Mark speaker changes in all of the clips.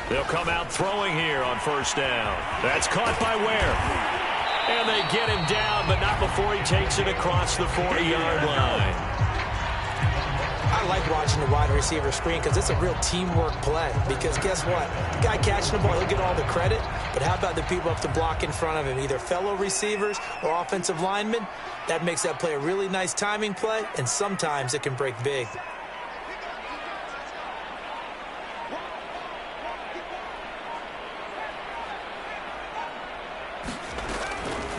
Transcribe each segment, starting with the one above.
Speaker 1: They'll come out throwing here on first down. That's caught by Ware. And they get him down, but not before he takes it across the 40-yard line.
Speaker 2: I like watching the wide receiver screen because it's a real teamwork play. Because guess what? The guy catching the ball, he'll get all the credit. But how about the people up to block in front of him, either fellow receivers or offensive linemen? That makes that play a really nice timing play, and sometimes it can break big.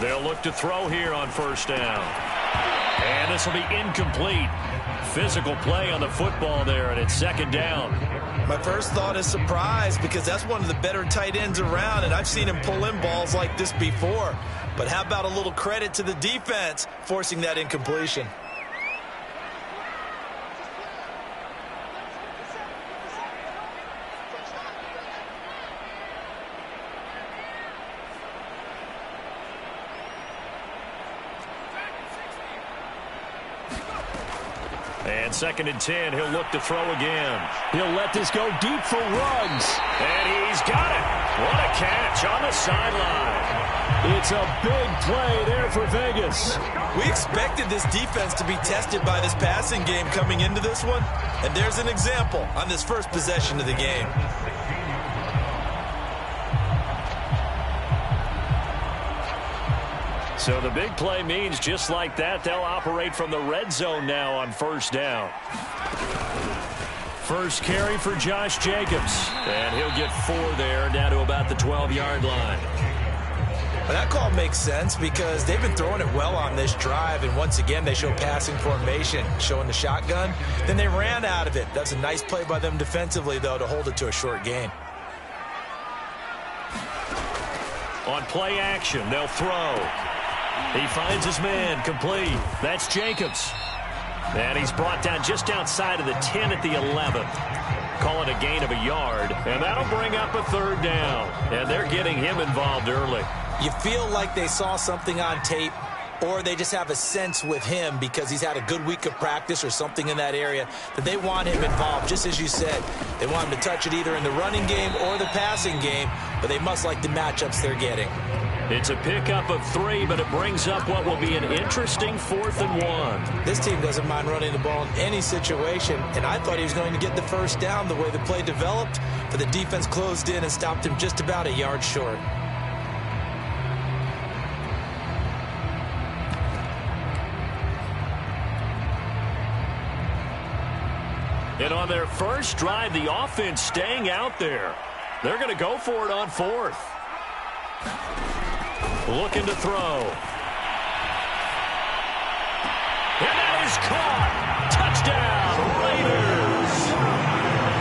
Speaker 1: They'll look to throw here on first down. And this will be incomplete. Physical play on the football there, and it's second down.
Speaker 3: My first thought is surprise because that's one of the better tight ends around, and I've seen him pull in balls like this before. But how about a little credit to the defense forcing that incompletion?
Speaker 1: And second and 10, he'll look to throw again. He'll let this go deep for Ruggs. And he's got it. What a catch on the sideline. It's a big play there for Vegas.
Speaker 3: We expected this defense to be tested by this passing game coming into this one. And there's an example on this first possession of the game.
Speaker 1: So the big play means just like that, they'll operate from the red zone now on first down. First carry for Josh Jacobs. And he'll get 4 there, down to about the 12-yard line.
Speaker 2: Well, that call makes sense because they've been throwing it well on this drive, and once again they show passing formation, showing the shotgun. Then they ran out of it. That's a nice play by them defensively, though, to hold it to a short gain.
Speaker 1: On play action, they'll throw. He finds his man, complete. That's Jacobs. And he's brought down just outside of the 10 at the 11. Call it a gain of a yard, and that'll bring up a third down. And they're getting him involved early.
Speaker 2: You feel like they saw something on tape, or they just have a sense with him because he's had a good week of practice or something in that area that they want him involved. Just as you said, they want him to touch it either in the running game or the passing game, but they must like the matchups they're getting.
Speaker 1: It's a pickup of 3, but it brings up what will be an interesting 4th and 1.
Speaker 2: This team doesn't mind running the ball in any situation, and I thought he was going to get the first down the way the play developed, but the defense closed in and stopped him just about a yard short.
Speaker 1: And on their first drive, the offense staying out there. They're going to go for it on 4th. Looking to throw. And that is caught. Touchdown, Raiders.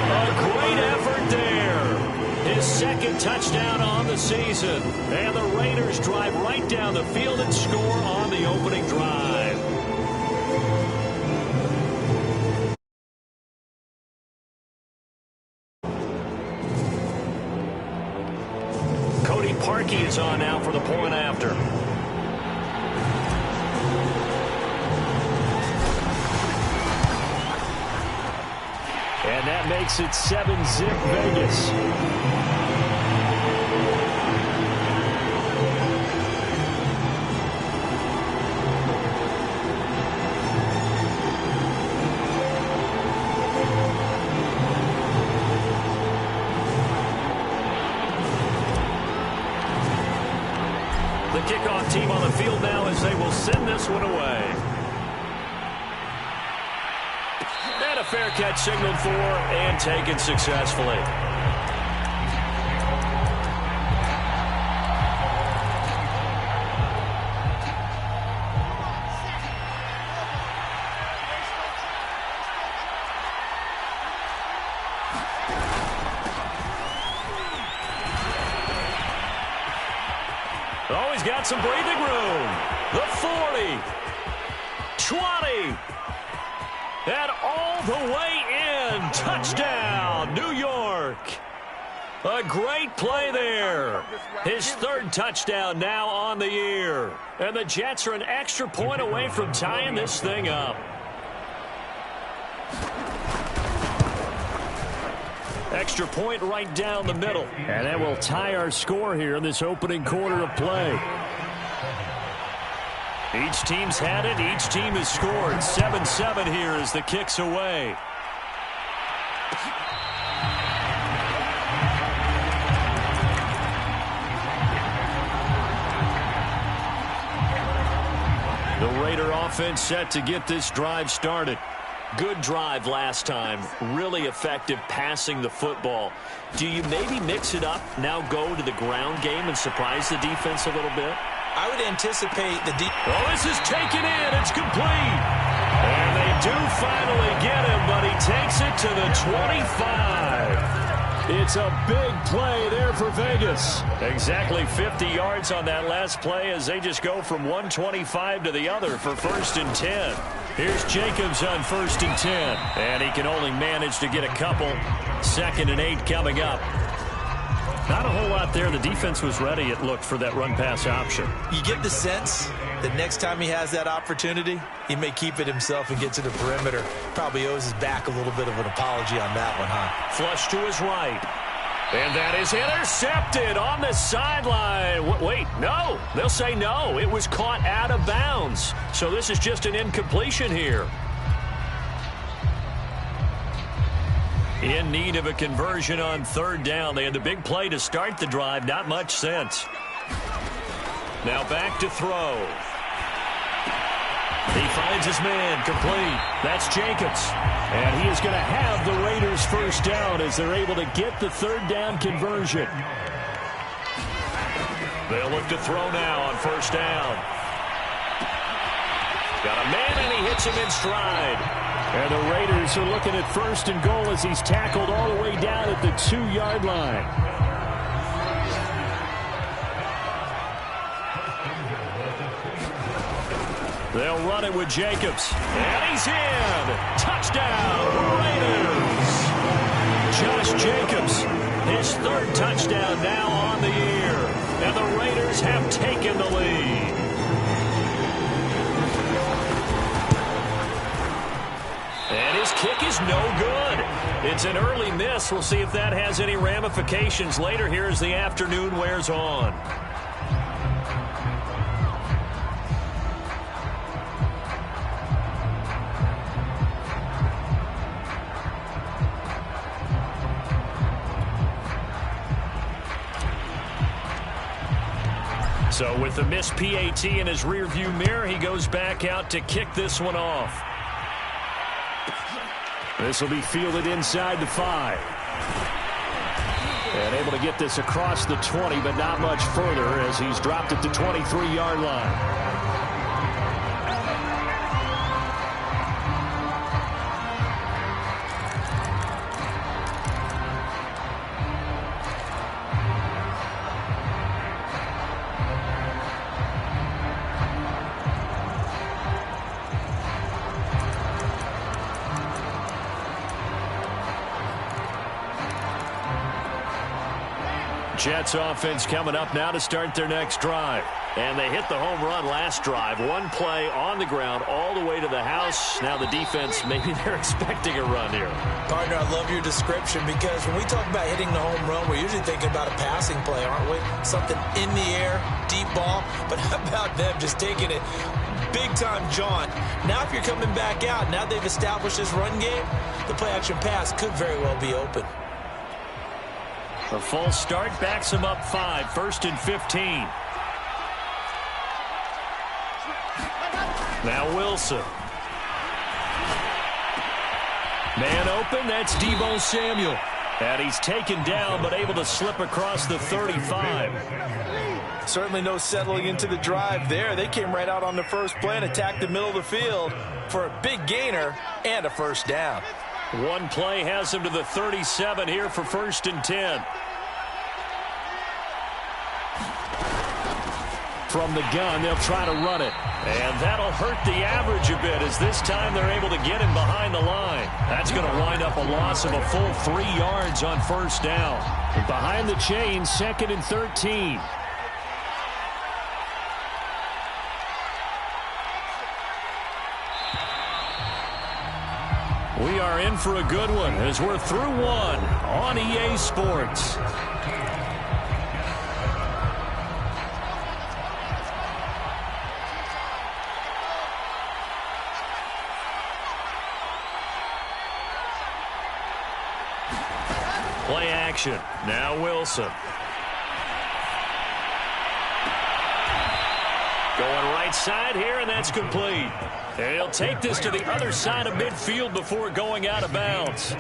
Speaker 1: A great effort there. His second touchdown on the season. And the Raiders drive right down the field and score on the opening drive. Parkey is on now for the point after. And that makes it 7-zip Vegas. Kickoff team on the field now as they will send this one away. And a fair catch signaled for and taken successfully. Oh, he's got some breathing room. The 40, 20, and all the way in. Touchdown, New York. A great play there. His 3rd touchdown now on the year. And the Jets are an extra point away from tying this thing up. Extra point right down the middle. And that will tie our score here in this opening quarter of play. Each team's had it. Each team has scored. 7-7 here as the kick's away. The Raider offense set to get this drive started. Good drive last time. Really effective passing the football. Do you maybe mix it up, now go to the ground game and surprise the defense a little bit?
Speaker 2: I would anticipate the
Speaker 1: Oh, this is taken in. It's complete. And they do finally get him, but he takes it to the 25. It's a big play there for Vegas. Exactly 50 yards on that last play as they just go from 125 to the other for 1st and 10. Here's Jacobs on 1st and 10. And he can only manage to get a couple. 2nd and 8 coming up. Not a whole lot there. The defense was ready, it looked, for that run-pass option.
Speaker 3: You get the sense that next time he has that opportunity, he may keep it himself and get to the perimeter. Probably owes his back a little bit of an apology on that one, huh?
Speaker 1: Flush to his right. And that is intercepted on the sideline. Wait, no. They'll say no. It was caught out of bounds. So this is just an incompletion here. In need of a conversion on 3rd down. They had the big play to start the drive. Not much sense. Now back to throw. He finds his man complete. That's Jacobs. And he is going to have the Raiders 1st down as they're able to get the 3rd down conversion. They'll look to throw now on 1st down. Got a man and he hits him in stride. And the Raiders are looking at 1st and goal as he's tackled all the way down at the 2-yard line. They'll run it with Jacobs. And he's in. Touchdown, Raiders. Josh Jacobs, his 3rd touchdown now on the year. And the Raiders have taken the lead. And his kick is no good. It's an early miss. We'll see if that has any ramifications later here as the afternoon wears on. So with the missed PAT in his rearview mirror, he goes back out to kick this one off. This will be fielded inside the 5. And able to get this across the 20, but not much further as he's dropped at the 23-yard line. Jets offense coming up now to start their next drive. And they hit the home run last drive. One play on the ground all the way to the house. Now the defense, maybe they're expecting a run here.
Speaker 2: Partner, I love your description because when we talk about hitting the home run, we're usually thinking about a passing play, aren't we? Something in the air, deep ball. But how about them just taking it big-time jaunt? Now if you're coming back out, now they've established this run game, the play-action pass could very well be open.
Speaker 1: A false start backs him up 5, 1st and 15. Now Wilson. Man open, that's Deebo Samuel. And he's taken down but able to slip across the 35.
Speaker 3: Certainly no settling into the drive there. They came right out on the first play and attacked the middle of the field for a big gainer and a 1st down.
Speaker 1: One play has him to the 37 here for 1st and 10. From the gun, they'll try to run it. And that'll hurt the average a bit as this time they're able to get him behind the line. That's going to wind up a loss of a full 3 yards on 1st down. Behind the chains, 2nd and 13. We are in for a good one as we're through one on EA Sports. Play action. Now Wilson. Going right side here, and that's complete. And he'll take this to the other side of midfield before going out of bounds.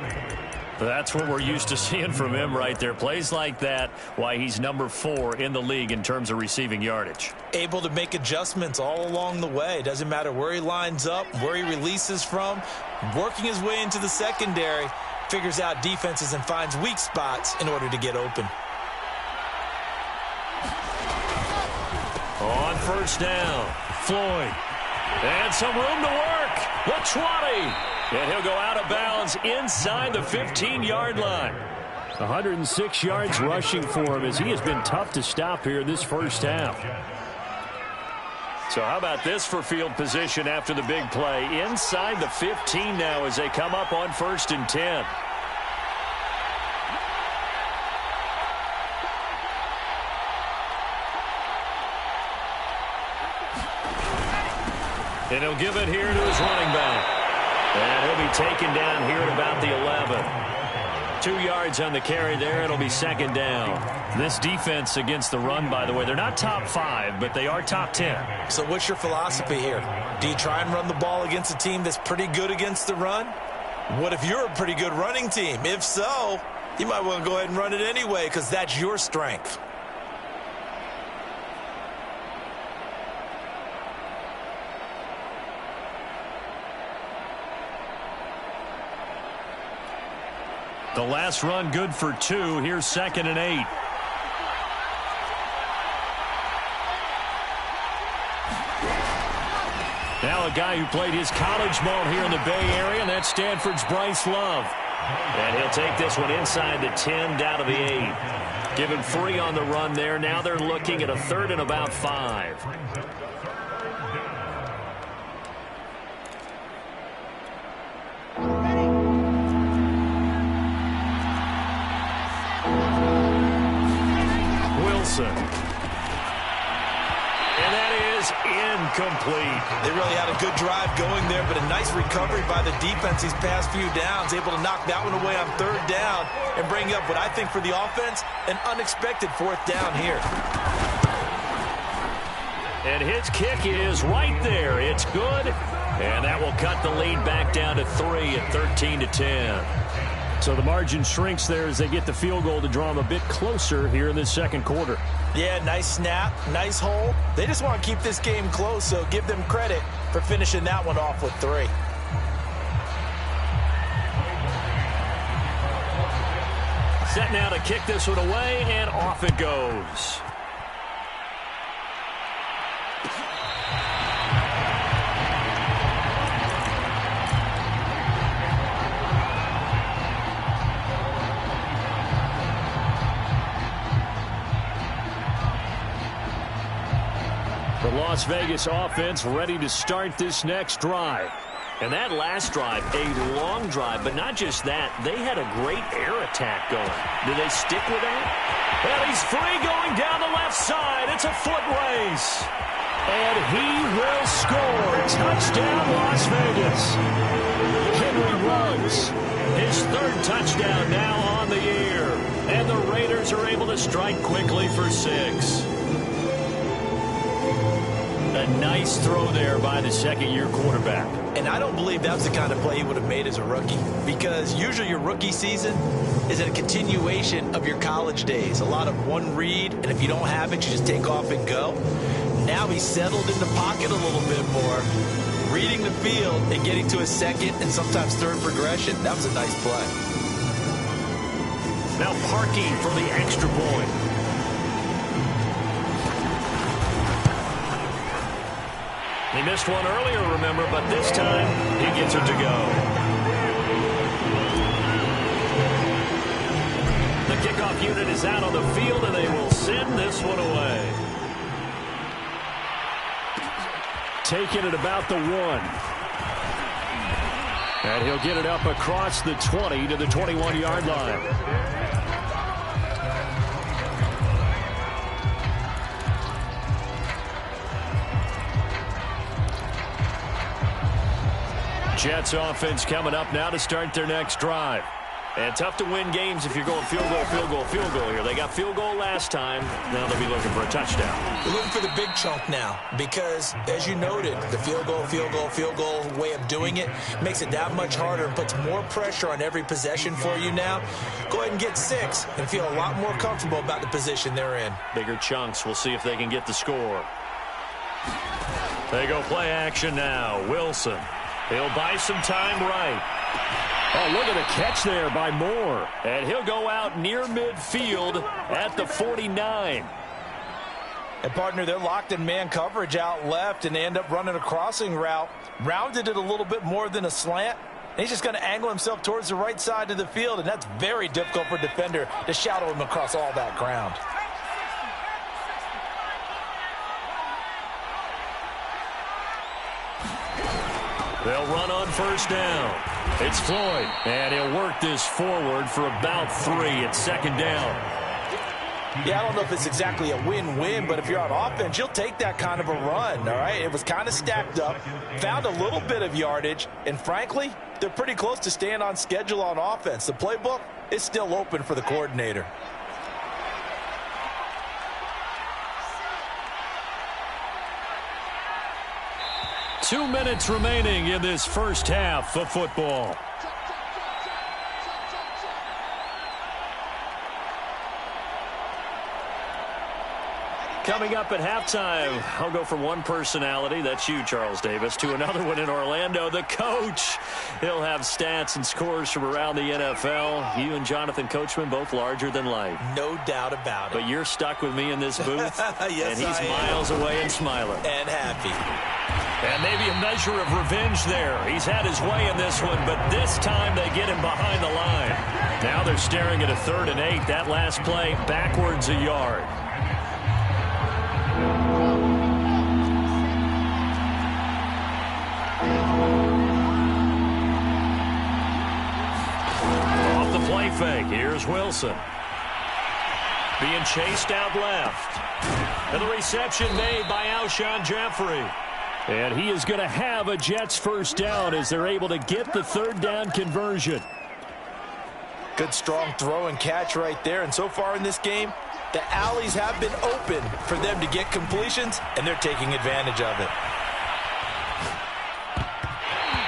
Speaker 1: That's what we're used to seeing from him right there. Plays like that, why he's number 4 in the league in terms of receiving yardage.
Speaker 3: Able to make adjustments all along the way. Doesn't matter where he lines up, where he releases from. Working his way into the secondary, figures out defenses and finds weak spots in order to get open.
Speaker 1: On first down, Floyd. And some room to work. The 20. And he'll go out of bounds inside the 15-yard line. 106 yards rushing for him as he has been tough to stop here this first half. So how about this for field position after the big play? Inside the 15 now as they come up on 1st and 10. And he'll give it here to his running back. And he'll be taken down here at about the 11. 2 yards on the carry there. It'll be 2nd down. This defense against the run, by the way, they're not top 5, but they are top 10.
Speaker 3: So what's your philosophy here? Do you try and run the ball against a team that's pretty good against the run? What if you're a pretty good running team? If so, you might want to go ahead and run it anyway because that's your strength.
Speaker 1: The last run good for 2. Here's 2nd and 8. Now a guy who played his college ball here in the Bay Area, and that's Stanford's Bryce Love. And he'll take this one inside the 10 down to the 8. Give him 3 on the run there. Now they're looking at a 3rd and about 5. And that is incomplete.
Speaker 3: They really had a good drive going there, but a nice recovery by the defense these past few downs, able to knock that one away on 3rd down and bring up what I think for the offense, an unexpected 4th down here.
Speaker 1: And his kick is right there. It's good, and that will cut the lead back down to 3 at 13-10. So the margin shrinks there as they get the field goal to draw them a bit closer here in this 2nd quarter.
Speaker 3: Yeah, nice snap, nice hole. They just want to keep this game close, so give them credit for finishing that one off with 3.
Speaker 1: Set now to kick this one away, and off it goes. The Las Vegas offense ready to start this next drive. And that last drive, a long drive, but not just that. They had a great air attack going. Do they stick with that? Well, he's free going down the left side. It's a foot race. And he will score. Touchdown, Las Vegas. Henry runs. His 3rd touchdown now on the year. And the Raiders are able to strike quickly for 6. A nice throw there by the 2nd-year quarterback. And
Speaker 3: I don't believe that's the kind of play he would have made as a rookie, because usually your rookie season is a continuation of your college days. A lot of one read, and if you don't have it, you just take off and go. Now he's settled in the pocket a little bit more, reading the field and getting to a 2nd and sometimes 3rd progression. That was a nice play.
Speaker 1: Now Parkey for the extra point. He missed one earlier, remember, but this time he gets it to go. The kickoff unit is out on the field, and they will send this one away. Taken at about the 1. And he'll get it up across the 20 to the 21-yard line. Jets offense coming up now to start their next drive. And tough to win games if you're going field goal, field goal, field goal here. They got field goal last time. Now they'll be looking for a touchdown.
Speaker 2: They're looking for the big chunk now because, as you noted, the field goal, field goal, field goal way of doing it makes it that much harder and puts more pressure on every possession for you now. Go ahead and get 6 and feel a lot more comfortable about the position they're in.
Speaker 1: Bigger chunks. We'll see if they can get the score. They go play action now. Wilson. He'll buy some time right. Oh, look at the catch there by Moore. And he'll go out near midfield at the 49.
Speaker 3: And, partner, they're locked in man coverage out left, and they end up running a crossing route. Rounded it a little bit more than a slant. And he's just going to angle himself towards the right side of the field, and that's very difficult for a defender to shadow him across all that ground.
Speaker 1: They'll run on first down. It's Floyd, and he'll work this forward for about 3 at second down.
Speaker 3: Yeah, I don't know if it's exactly a win-win, but if you're on offense, you'll take that kind of a run, all right? It was kind of stacked up, found a little bit of yardage, and frankly, they're pretty close to staying on schedule on offense. The playbook is still open for the coordinator.
Speaker 1: Two minutes remaining in this first half of football. Coming up at halftime, I'll go from one personality, that's you, Charles Davis, to another one in Orlando, the coach. He'll have stats and scores from around the NFL. You and Jonathan Coachman, both larger than life.
Speaker 2: No doubt about it.
Speaker 1: But you're stuck with me in this booth,
Speaker 2: yes,
Speaker 1: and he's miles away and smiling.
Speaker 2: And happy.
Speaker 1: And maybe a measure of revenge there. He's had his way in this one, but this time they get him behind the line. Now they're staring at a 3rd and 8. That last play, backwards a yard. Off the play fake, here's Wilson. Being chased out left. And the reception made by Alshon Jeffrey. And he is going to have a Jets first down as they're able to get the 3rd down conversion.
Speaker 3: Good strong throw and catch right there. And so far in this game, the alleys have been open for them to get completions, and they're taking advantage of it.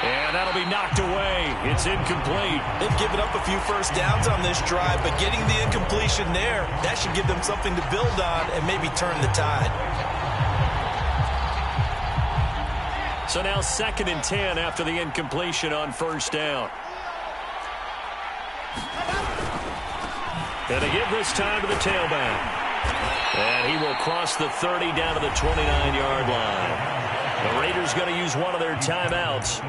Speaker 1: And that'll be knocked away. It's incomplete.
Speaker 3: They've given up a few first downs on this drive, but getting the incompletion there, that should give them something to build on and maybe turn the tide.
Speaker 1: So now 2nd and 10 after the incompletion on first down. And they give this time to the tailback. And he will cross the 30 down to the 29-yard line. The Raiders going to use one of their timeouts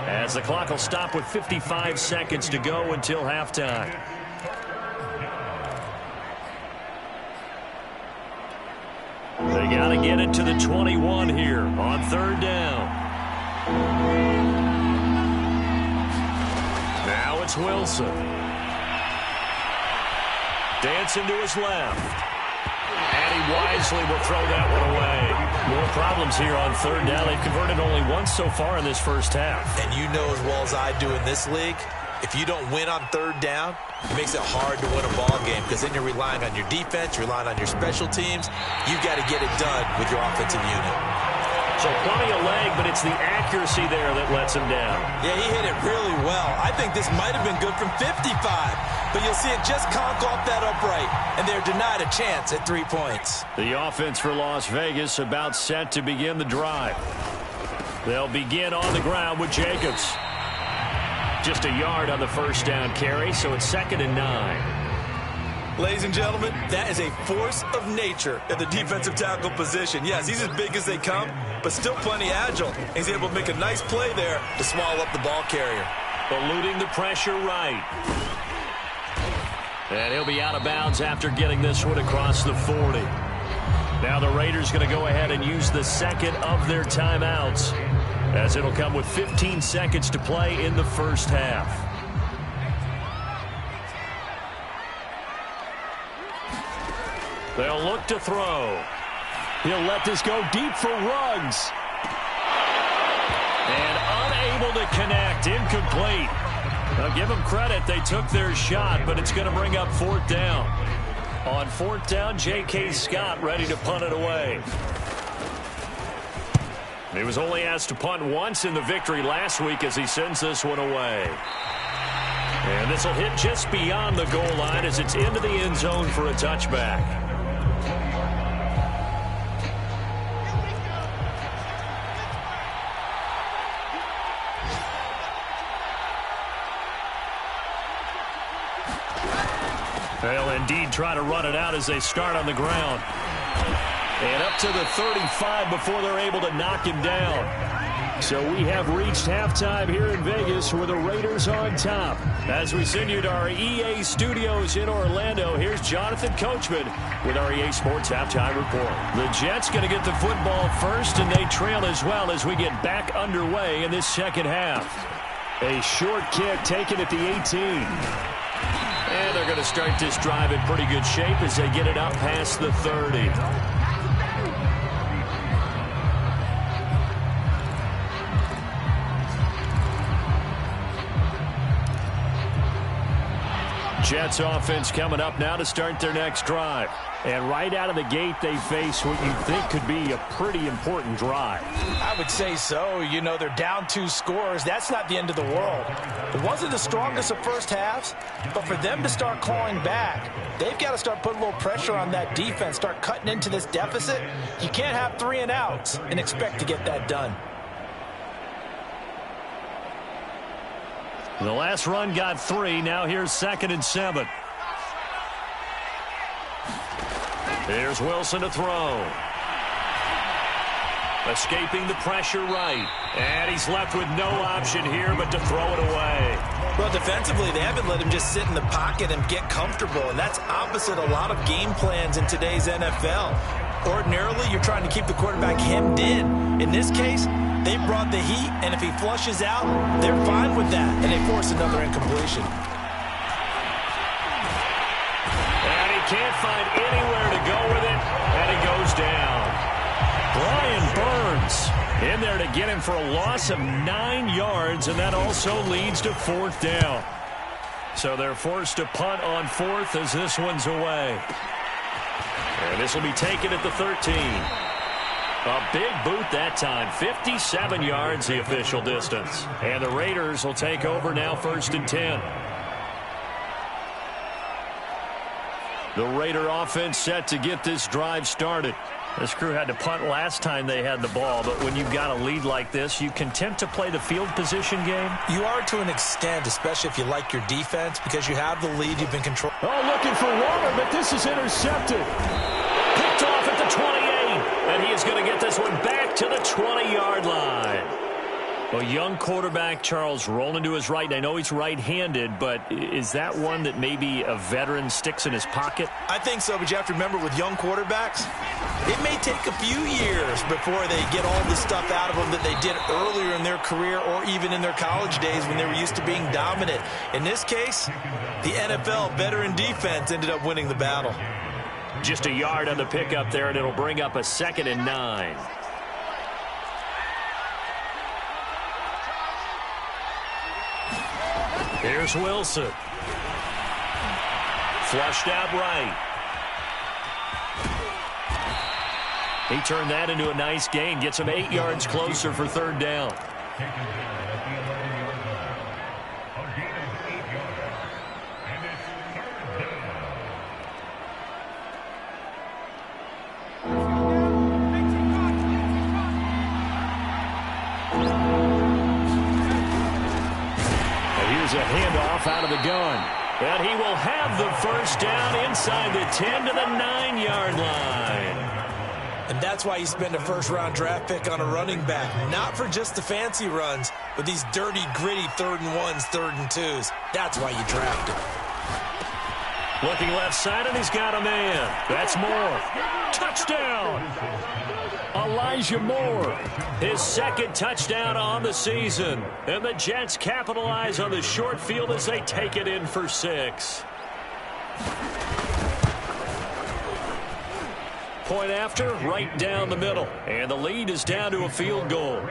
Speaker 1: as the clock will stop with 55 seconds to go until halftime. They got to get it to the 21 here on 3rd down. Now it's Wilson. Dancing to his left. And he wisely will throw that one away. More problems here on 3rd down. They've converted only once so far in this first half.
Speaker 3: And you know as well as I do in this league, if you don't win on 3rd down, it makes it hard to win a ball game because then you're relying on your defense, you're relying on your special teams. You've got to get it done with your offensive unit.
Speaker 1: So plenty of leg, but it's the accuracy there that lets him down.
Speaker 3: Yeah, he hit it really well. I think this might have been good from 55, but you'll see it just conk off that upright, and they're denied a chance at 3 points.
Speaker 1: The offense for Las Vegas about set to begin the drive. They'll begin on the ground with Jacobs. Just a yard on the first down carry, so it's 2nd and 9.
Speaker 3: Ladies and gentlemen, that is a force of nature at the defensive tackle position. Yes, he's as big as they come, but still plenty agile. He's able to make a nice play there to swallow up the ball carrier.
Speaker 1: Eluding the pressure right. And he'll be out of bounds after getting this one across the 40. Now the Raiders going to go ahead and use the 2nd of their timeouts as it'll come with 15 seconds to play in the first half. They'll look to throw. He'll let this go deep for Ruggs. And unable to connect, incomplete. Now give them credit, they took their shot, but it's going to bring up fourth down. On fourth down, J.K. Scott ready to punt it away. He was only asked to punt once in the victory last week as he sends this one away. And this will hit just beyond the goal line as it's into the end zone for a touchback. They'll indeed try to run it out as they start on the ground. And up to the 35 before they're able to knock him down. So we have reached halftime here in Vegas with the Raiders on top. As we send you to our EA studios in Orlando, here's Jonathan Coachman with our EA Sports Halftime Report. The Jets going to get the football first, and they trail as well as we get back underway in this second half. A short kick taken at the 18. And they're going to start this drive in pretty good shape as they get it out past the 30. Jets offense coming up now to start their next drive. And right out of the gate, they face what you think could be a pretty important drive.
Speaker 2: I would say so. You know, they're down 2 scores. That's not the end of the world. It wasn't the strongest of first halves, but for them to start clawing back, they've got to start putting a little pressure on that defense, start cutting into this deficit. You can't have 3 and outs and expect to get that done.
Speaker 1: The last run got 3. Now here's 2nd and 7. Here's Wilson to throw. Escaping the pressure right. And he's left with no option here but to throw it away.
Speaker 2: Well, defensively, they haven't let him just sit in the pocket and get comfortable, and that's opposite a lot of game plans in today's NFL. Ordinarily, you're trying to keep the quarterback hemmed in. In this case, they brought the heat, and if he flushes out, they're fine with that, and they force another incompletion.
Speaker 1: And he can't find anywhere to go with it, and he goes down. Brian Burns in there to get him for a loss of 9 yards, and that also leads to fourth down. So they're forced to punt on fourth as this one's away. And this will be taken at the 13. A big boot that time. 57 yards the official distance. And the Raiders will take over now 1st and 10. The Raider offense set to get this drive started. This crew had to punt last time they had the ball, but when you've got a lead like this, you content to play the field position game?
Speaker 2: You are to an extent, especially if you like your defense, because you have the lead, you've been controlling.
Speaker 1: Oh, looking for Warner, but this is intercepted. Picked off at the 28, and he is going to get this one back to the 20-yard line. A young quarterback, Charles, rolling to his right. I know he's right-handed, but is that one that maybe a veteran sticks in his pocket?
Speaker 2: I think so, but you have to remember with young quarterbacks, it may take a few years before they get all the stuff out of them that they did earlier in their career or even in their college days when they were used to being dominant. In this case, the NFL veteran defense ended up winning the battle.
Speaker 1: Just a yard on the pickup there, and it'll bring up a 2nd and 9. Here's Wilson. Flushed out right. He turned that into a nice gain. Gets him 8 yards closer for 3rd down. Here's a handoff out of the gun. And he will have the first down inside the 10 to the 9-yard line.
Speaker 2: And that's why you spend a first-round draft pick on a running back. Not for just the fancy runs, but these dirty, gritty 3rd and 1s, 3rd and 2s. That's why you draft him.
Speaker 1: Looking left side, and he's got a man. That's Moore. Touchdown! Elijah Moore. His second touchdown on the season. And the Jets capitalize on the short field as they take it in for 6. Point after, right down the middle. And the lead is down to a field goal.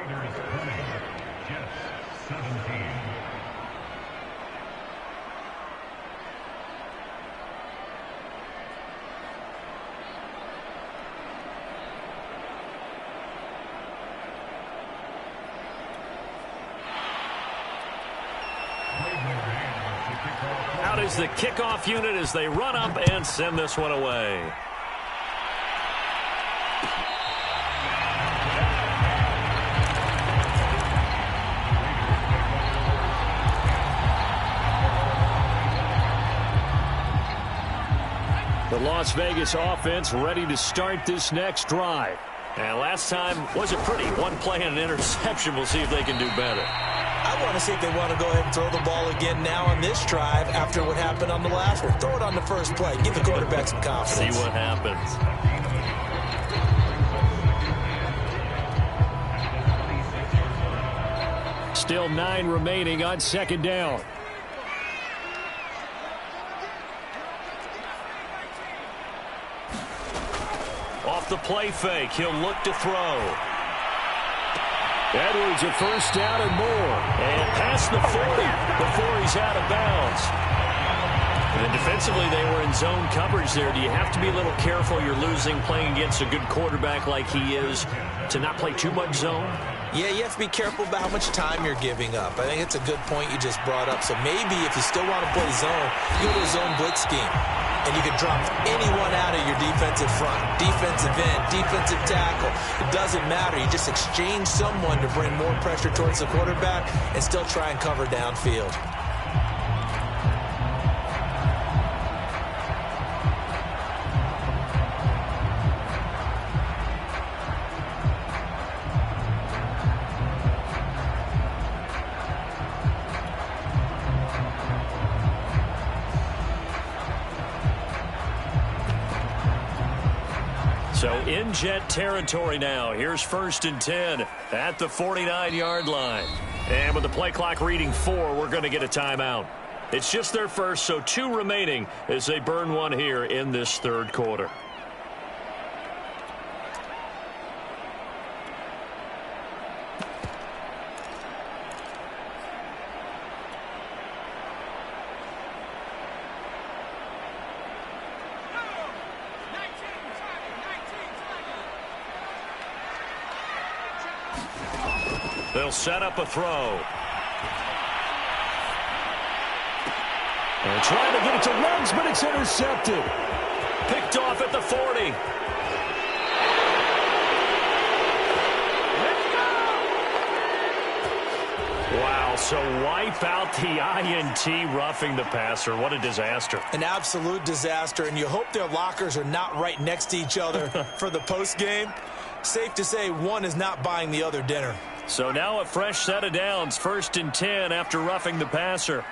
Speaker 1: Out is the kickoff unit as they run up and send this one away. The Las Vegas offense ready to start this next drive. And last time was a pretty one play and an interception. We'll see if they can do better.
Speaker 2: I want to see if they want to go ahead and throw the ball again now on this drive after what happened on the last one. Throw it on the first play. Give the quarterback some confidence.
Speaker 1: See what happens. Still 9 remaining on second down. Off the play fake, he'll look to throw. Edwards at first down and more. And past the 40 before he's out of bounds. And defensively, they were in zone coverage there. Do you have to be a little careful? You're losing playing against a good quarterback like he is to not play too much zone?
Speaker 2: Yeah, you have to be careful about how much time you're giving up. I think it's a good point you just brought up. So maybe if you still want to play zone, go to a zone blitz scheme. And you can drop anyone out of your defensive front, defensive end, defensive tackle. It doesn't matter. You just exchange someone to bring more pressure towards the quarterback and still try and cover downfield.
Speaker 1: So in Jet territory now. Here's 1st and 10 at the 49-yard line. And with the play clock reading 4, we're going to get a timeout. It's just their first, so 2 remaining as they burn one here in this third quarter. They'll set up a throw. And trying to get it to Ruggs, but it's intercepted. Picked off at the 40. Wow, so wipe out the INT, roughing the passer. What a disaster.
Speaker 2: An absolute disaster, and you hope their lockers are not right next to each other for the postgame. Safe to say one is not buying the other dinner.
Speaker 1: So now a fresh set of downs, 1st and 10 after roughing the passer.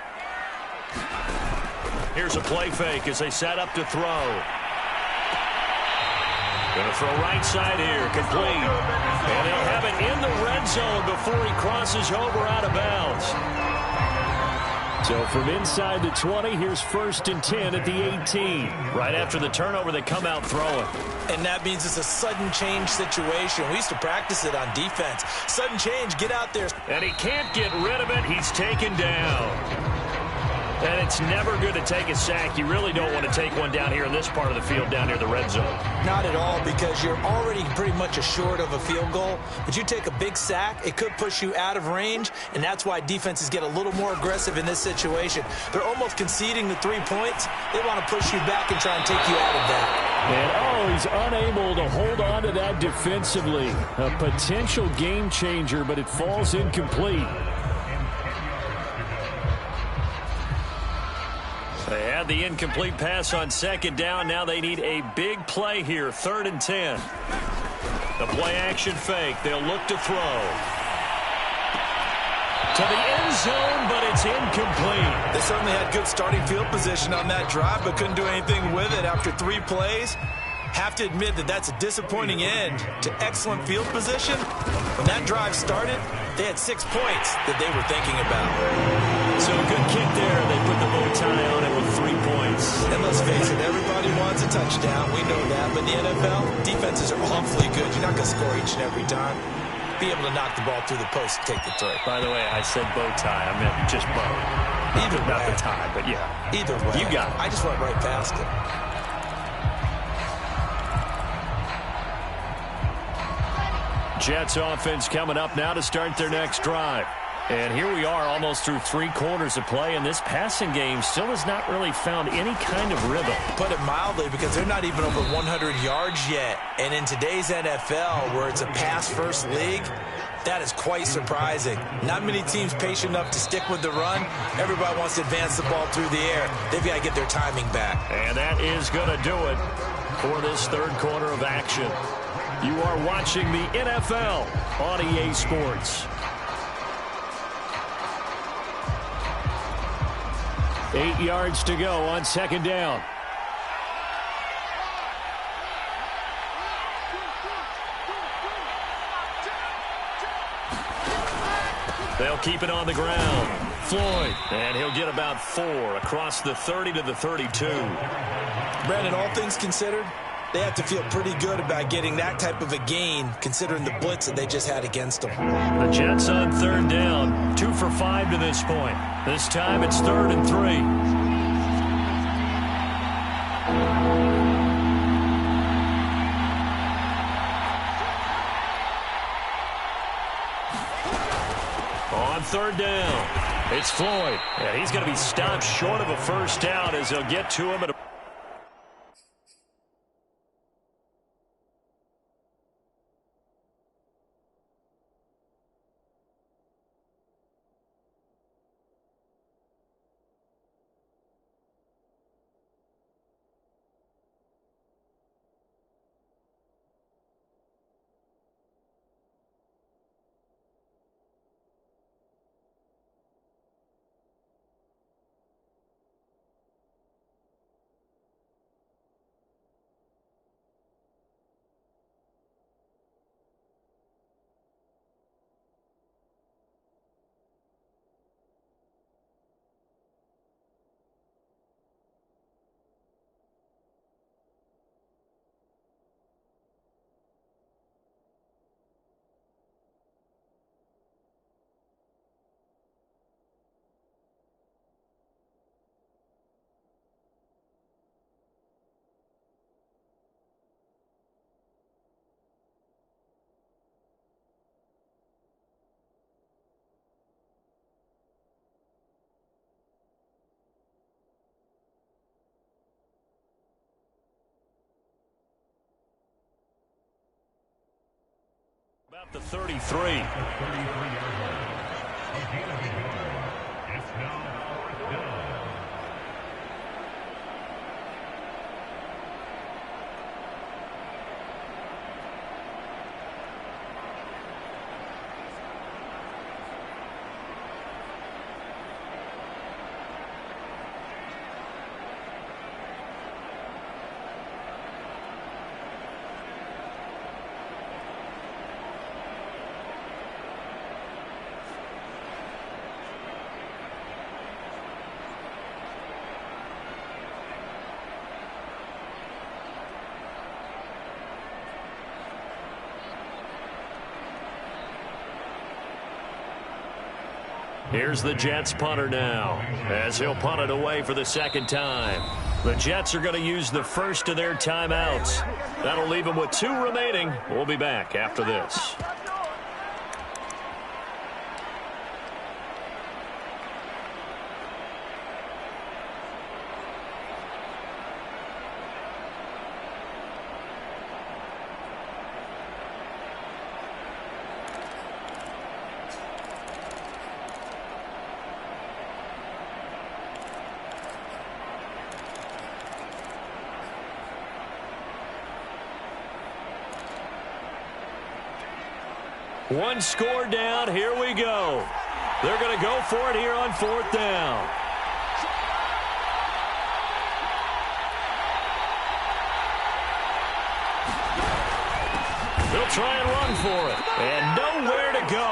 Speaker 1: Here's a play fake as they set up to throw. Going to throw right side here, complete. And they'll have it in the red zone before he crosses over out of bounds. So from inside the 20, here's 1st and 10 at the 18. Right after the turnover, they come out throwing.
Speaker 2: And that means it's a sudden change situation. We used to practice it on defense. Sudden change, get out there.
Speaker 1: And he can't get rid of it. He's taken down. And it's never good to take a sack. You really don't want to take one down here in this part of the field, down near the red zone.
Speaker 2: Not at all, because you're already pretty much assured of a field goal. But you take a big sack, it could push you out of range, and that's why defenses get a little more aggressive in this situation. They're almost conceding the 3 points. They want to push you back and try and take you out of that.
Speaker 1: And, he's unable to hold on to that defensively. A potential game changer, but it falls incomplete. They had the incomplete pass on second down. Now they need a big play here, 3rd and 10. The play action fake. They'll look to throw. To the end zone, but it's incomplete.
Speaker 3: They certainly had good starting field position on that drive, but couldn't do anything with it after 3 plays. Have to admit that that's a disappointing end to excellent field position. When that drive started, they had 6 points that they were thinking about.
Speaker 1: So a good kick there. They put the bow tie on it with 3 points.
Speaker 3: And let's face it, everybody wants a touchdown. We know that. But in the NFL, defenses are awfully good. You're not going to score each and every time. Be able to knock the ball through the post and take the throw.
Speaker 1: By the way, I said bow tie. I meant just bow.
Speaker 3: Either way.
Speaker 1: Not the tie, but yeah.
Speaker 3: Either way.
Speaker 1: You got it.
Speaker 3: I just went right past it.
Speaker 1: Jets offense coming up now to start their next drive. And here we are almost through 3 quarters of play, and this passing game still has not really found any kind of rhythm.
Speaker 3: Put it mildly, because they're not even over 100 yards yet. And in today's NFL, where it's a pass-first league, that is quite surprising. Not many teams patient enough to stick with the run. Everybody wants to advance the ball through the air. They've got to get their timing back.
Speaker 1: And that is going to do it for this third quarter of action. You are watching the NFL on EA Sports. 8 yards to go on second down. They'll keep it on the ground. Floyd, and he'll get about 4 across the 30 to the 32.
Speaker 3: Brandon, all things considered, they have to feel pretty good about getting that type of a gain, considering the blitz that they just had against them.
Speaker 1: The Jets on third down, 2 for 5 to this point. This time it's 3rd and 3. On third down, it's Floyd. And he's going to be stopped short of a first down as they'll get to him at a about the 33. Here's the Jets punter now, as he'll punt it away for the second time. The Jets are going to use the first of their timeouts. That'll leave them with 2 remaining. We'll be back after this. One score down. Here we go. They're going to go for it here on 4th down. They'll try and run for it. And nowhere to go.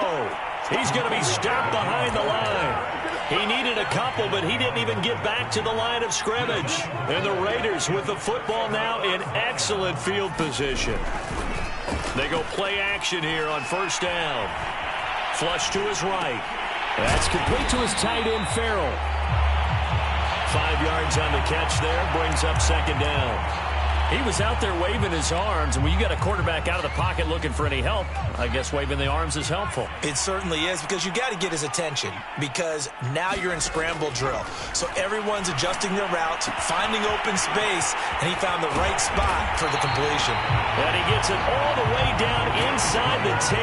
Speaker 1: He's going to be stopped behind the line. He needed a couple, but he didn't even get back to the line of scrimmage. And the Raiders with the football now in excellent field position. They go play action here on first down. Flush to his right.
Speaker 4: That's complete to his tight end, Farrell.
Speaker 1: 5 yards on the catch there, brings up second down.
Speaker 4: He was out there waving his arms, and when you got a quarterback out of the pocket looking for any help, I guess waving the arms is helpful.
Speaker 3: It certainly is, because you got to get his attention, because now you're in scramble drill. So everyone's adjusting their routes, finding open space, and he found the right spot for the completion.
Speaker 1: And he gets it all the way down inside the 10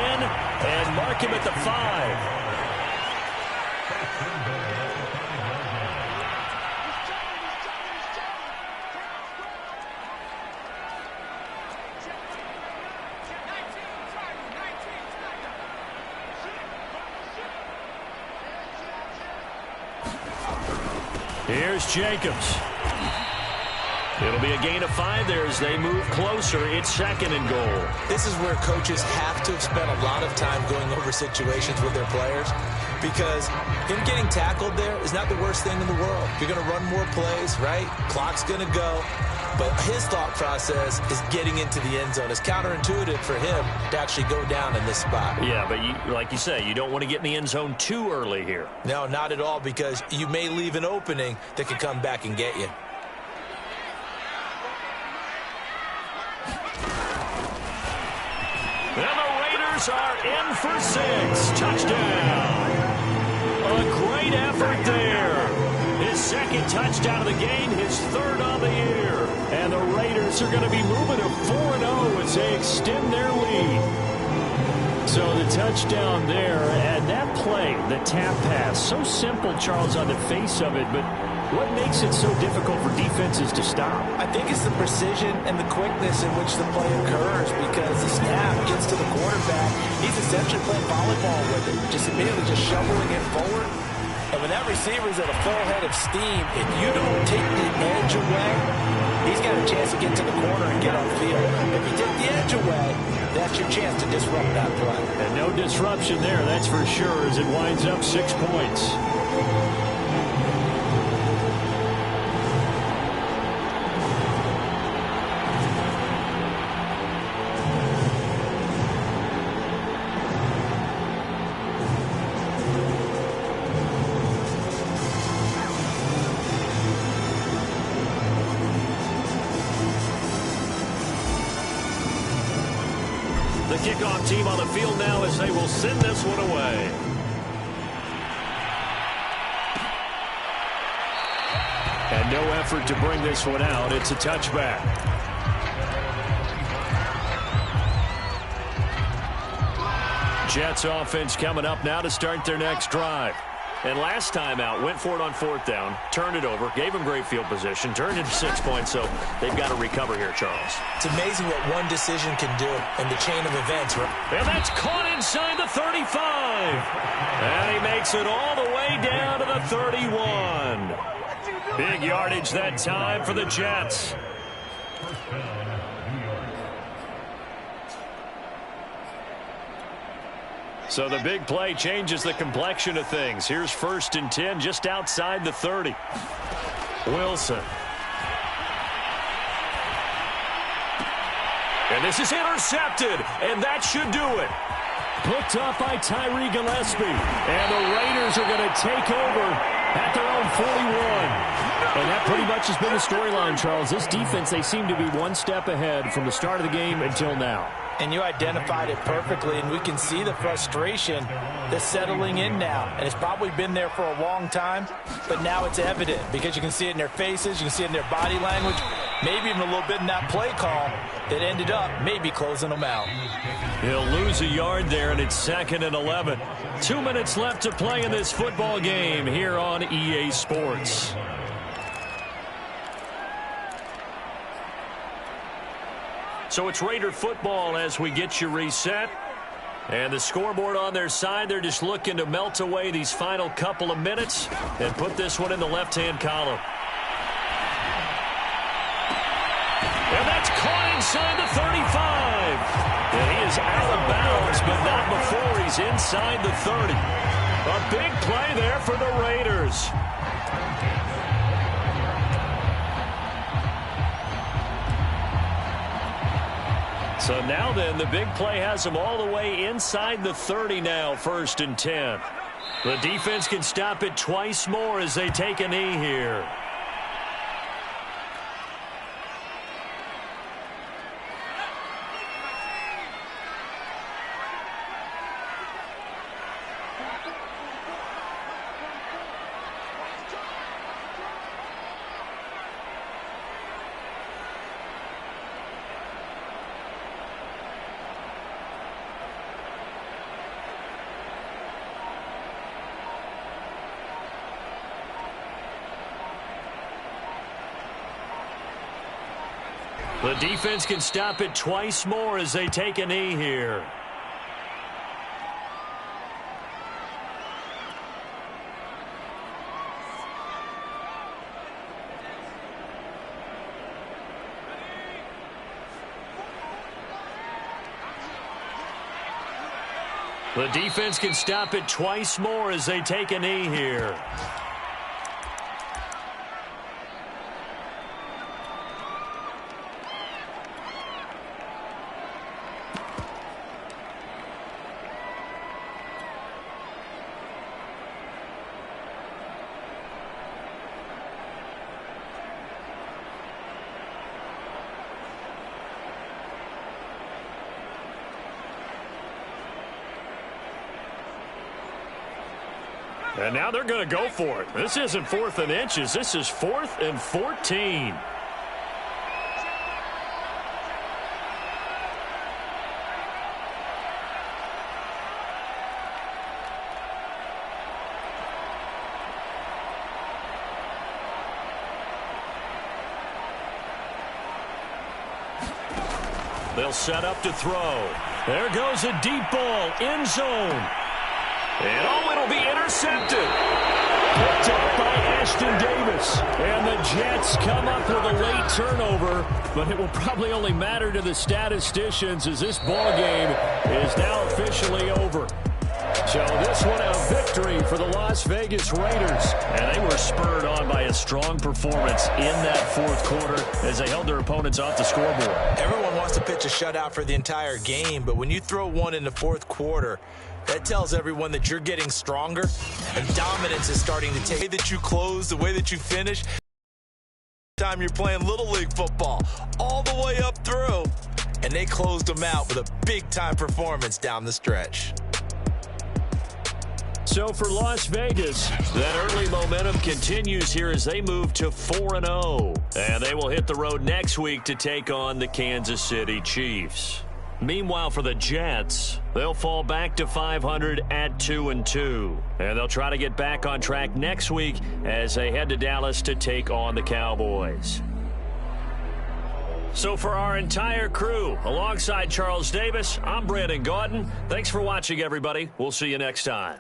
Speaker 1: and mark him at the 5. Here's Jacobs. It'll be a gain of 5 there as they move closer. It's second and goal.
Speaker 3: This is where coaches have to have spent a lot of time going over situations with their players, because him getting tackled there is not the worst thing in the world. You're going to run more plays, right? Clock's going to go. But his thought process is getting into the end zone. It's counterintuitive for him to actually go down in this spot.
Speaker 1: Yeah, but like you say, you don't want to get in the end zone too early here.
Speaker 3: No, not at all, because you may leave an opening that could come back and get you.
Speaker 1: And the Raiders are in for 6. Touchdown. A great effort there. His second touchdown of the game, his third on the year. And the Raiders are going to be moving to 4-0 as they extend their lead.
Speaker 4: So the touchdown there, and that play, the tap pass, so simple, Charles, on the face of it, but what makes it so difficult for defenses to stop?
Speaker 2: I think it's the precision and the quickness in which the play occurs, because the snap gets to the quarterback. He's essentially playing volleyball with it, just immediately just shoveling it forward. And when that receiver's at a full head of steam, if you don't take the edge away, he's got a chance to get to the corner and get on field. If you take the edge away, that's your chance to disrupt that play.
Speaker 4: And no disruption there, that's for sure, as it winds up 6 points.
Speaker 1: Kickoff team on the field now as they will send this one away.
Speaker 4: And no effort to bring this one out. It's a touchback. Jets offense coming up now to start their next drive.
Speaker 1: And last time out, went for it on fourth down, turned it over, gave them great field position, turned into 6 points, so they've got to recover here, Charles.
Speaker 3: It's amazing what one decision can do in the chain of events.
Speaker 1: And that's caught inside the 35. And he makes it all the way down to the 31. Big yardage that time for the Jets. So the big play changes the complexion of things. Here's 1st and 10 just outside the 30. Wilson. And this is intercepted, and that should do it.
Speaker 4: Picked up by Tyree Gillespie.
Speaker 1: And the Raiders are going to take over at their own 41.
Speaker 4: And that pretty much has been the storyline, Charles. This defense, they seem to be one step ahead from the start of the game until now.
Speaker 2: And you identified it perfectly, and we can see the frustration that's settling in now. And it's probably been there for a long time, but now it's evident because you can see it in their faces, you can see it in their body language, maybe even a little bit in that play call that ended up maybe closing them out.
Speaker 1: He'll lose a yard there, and it's 2nd and 11. 2 minutes left to play in this football game here on EA Sports. So it's Raider football as we get you reset. And the scoreboard on their side, they're just looking to melt away these final couple of minutes and put this one in the left-hand column. And that's caught inside the 35. And he is he's inside the 30. A big play there for the Raiders. So now then, the big play has them all the way inside the 30 now, 1st and 10. The defense can stop it twice more as they take a knee here. The defense can stop it twice more as they take a knee here. The defense can stop it twice more as they take a knee here. And now they're going to go for it. This isn't 4th and inches. This is 4th and 14. They'll set up to throw. There goes a deep ball, end zone. And it'll be intercepted. Picked up by Ashton Davis. And the Jets come up with a late turnover, but it will probably only matter to the statisticians as this ball game is now officially over. So this one a victory for the Las Vegas Raiders. And they were spurred on by a strong performance in that 4th quarter as they held their opponents off the scoreboard.
Speaker 3: Everyone wants to pitch a shutout for the entire game, but when you throw one in the 4th quarter, that tells everyone that you're getting stronger and dominance is starting to take. The way that you close, the way that you finish, time you're playing Little League football all the way up through, and they closed them out with a big-time performance down the stretch.
Speaker 1: So for Las Vegas, that early momentum continues here as they move to 4-0. And they will hit the road next week to take on the Kansas City Chiefs. Meanwhile, for the Jets, they'll fall back to 500 at 2-2. And they'll try to get back on track next week as they head to Dallas to take on the Cowboys. So for our entire crew, alongside Charles Davis, I'm Brandon Gaudin. Thanks for watching, everybody. We'll see you next time.